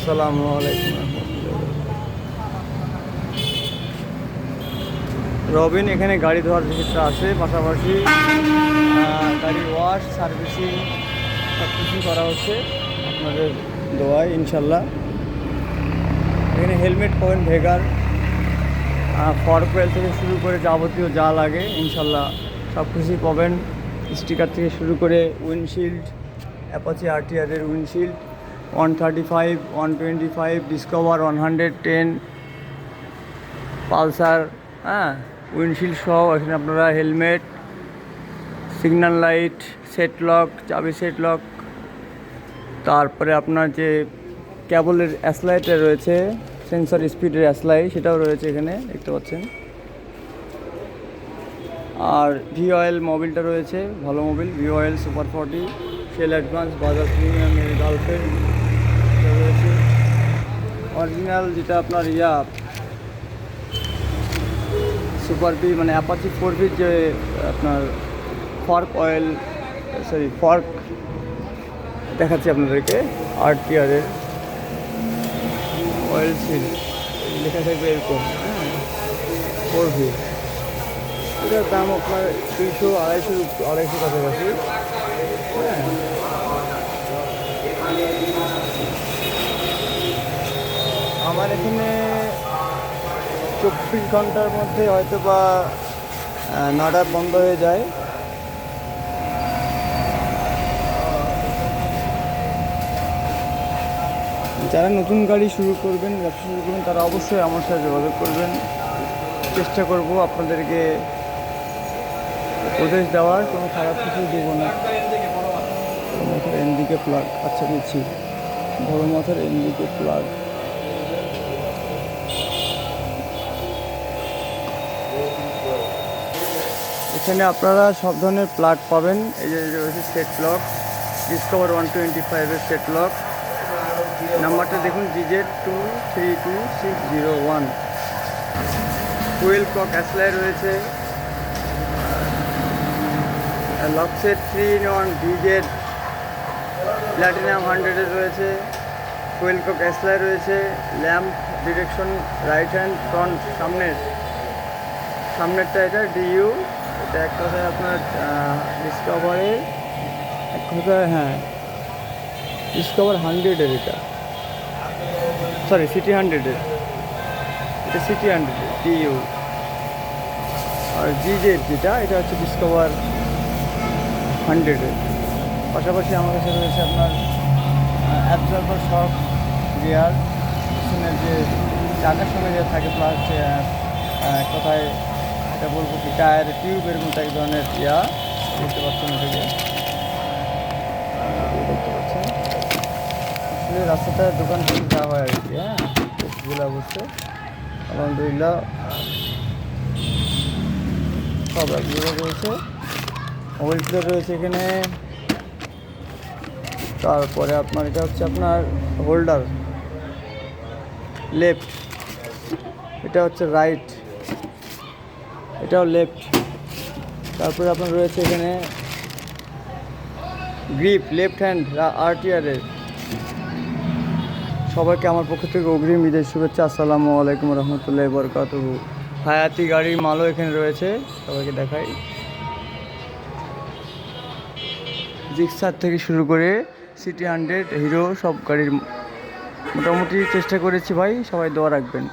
আসসালামু আলাইকুম রবিন। এখানে গাড়ি ধোয়ার ক্ষেত্রে আছে, পাশাপাশি গাড়ির ওয়াশ সার্ভিসিং সব কিছুই করা হচ্ছে আপনাদের দোয়ায় ইনশাল্লাহ। এখানে হেলমেট পাবেন, ভেগার ফরকোয়েল থেকে শুরু করে যাবতীয় যা লাগে ইনশাল্লাহ সব কিছুই পাবেন। স্টিকার থেকে শুরু করে উইন্ডশিল্ড, অ্যাপাচি আরটিআরের উইন্ডশিল্ড 135, 125, ডিসকভার 110, পালসার, উইন্ডশিল্ড সহ এখানে আপনারা helmet, signal light, set lock, চাবি সেট লক, তারপরে আপনার যে কেবলের অ্যাসলাইটটা রয়েছে, সেন্সর স্পিডের অ্যাসলাই, সেটাও রয়েছে এখানে দেখতে পাচ্ছেন। আর ভি অয়েল মোবিলটা রয়েছে, ভালো Mobil, V oil super 40, Shell advance, Bajaj premium, girlfriend রয়েছে। অরিজিনাল যেটা আপনার সুপার বি মানে অ্যাপাচি 4V যে আপনার ফর্ক অয়েল, ফর্ক দেখাচ্ছি আপনাদেরকে। আরটিআরের অয়েল সিল লেখা থাকবে এরকম, 4V। এটার দাম আপনার 200-250 কাছাকাছি। আমার এখানে 24 ঘন্টার মধ্যে হয়তো বা নাড়া বন্ধ হয়ে যায়। যারা নতুন গাড়ি শুরু করবেন, ব্যবসা শুরু করবেন, তারা অবশ্যই আমার সাথে যোগাযোগ করবেন। চেষ্টা করব আপনাদেরকে উপদেশ দেওয়ার, কোনো খারাপ কিছু দেবো না। মাথার এনদিকে প্লাগ, আচ্ছা দিচ্ছি, বড় মাথার এনদিকে প্লাগ। এখানে আপনারা সব ধরনের প্লাগ পাবেন। এই যে রয়েছে সেট লক, ডিসকভার 125-এর সেট লক। নাম্বারটা দেখুন, GZ232601। ফুয়েল ক্লক অ্যাসলাই রয়েছে, lock set 3-in-1 DZ Platinum 100-এর রয়েছে। ফুয়েল ক্লক অ্যাসলাই রয়েছে, lamp direction right hand front, সামনেরটা এটা ডিইউ। এটা এক কথায় আপনার ডিসকভারের, এক কথায় ডিসকভার 100-এর, এটা সিটি 100-এর, এটা সিটি 100-এর ডিইউ। আর জিজেড যেটা, এটা হচ্ছে ডিসকভার 100-এর। পাশাপাশি আমার কাছে রয়েছে আপনার অ্যাবজর্ভার শক গিয়ার, পিছনের যে চাকার সঙ্গে যে থাকে, প্লাস কোথায় এটা বলবো কি, টায়ার টিউবের মতো এক ধরনের দেখতে পাচ্ছেন, এটাকে দেখতে পাচ্ছেন। আসলে রাস্তাটা দোকান থেকে যাওয়া হয় আর কি, টেস্টগুলো অবশ্যই আলহামদুলিল্লাহ সব একগুলো রয়েছে। মোবাইল প্লেয়ার রয়েছে এখানে। তারপরে আপনার এটা হচ্ছে আপনার হোল্ডার, লেফট, এটা হচ্ছে রাইট, এটাও লেফট। তারপরে আপনার রয়েছে এখানে গ্রিপ, লেফট হ্যান্ড আরটিআরের। সবাইকে আমার পক্ষ থেকে অগ্রিম ঈদের শুভেচ্ছা। আসসালামু আলাইকুম রহমতুল্লাহি বরকাতুহু। হায়াতি গাড়ির মালও এখানে রয়েছে, সবাইকে দেখাই। জিক্সার থেকে শুরু করে সিটি 100, হিরো, সব গাড়ির মোটামুটি চেষ্টা করেছি ভাই, সবাই দোয়া রাখবেন।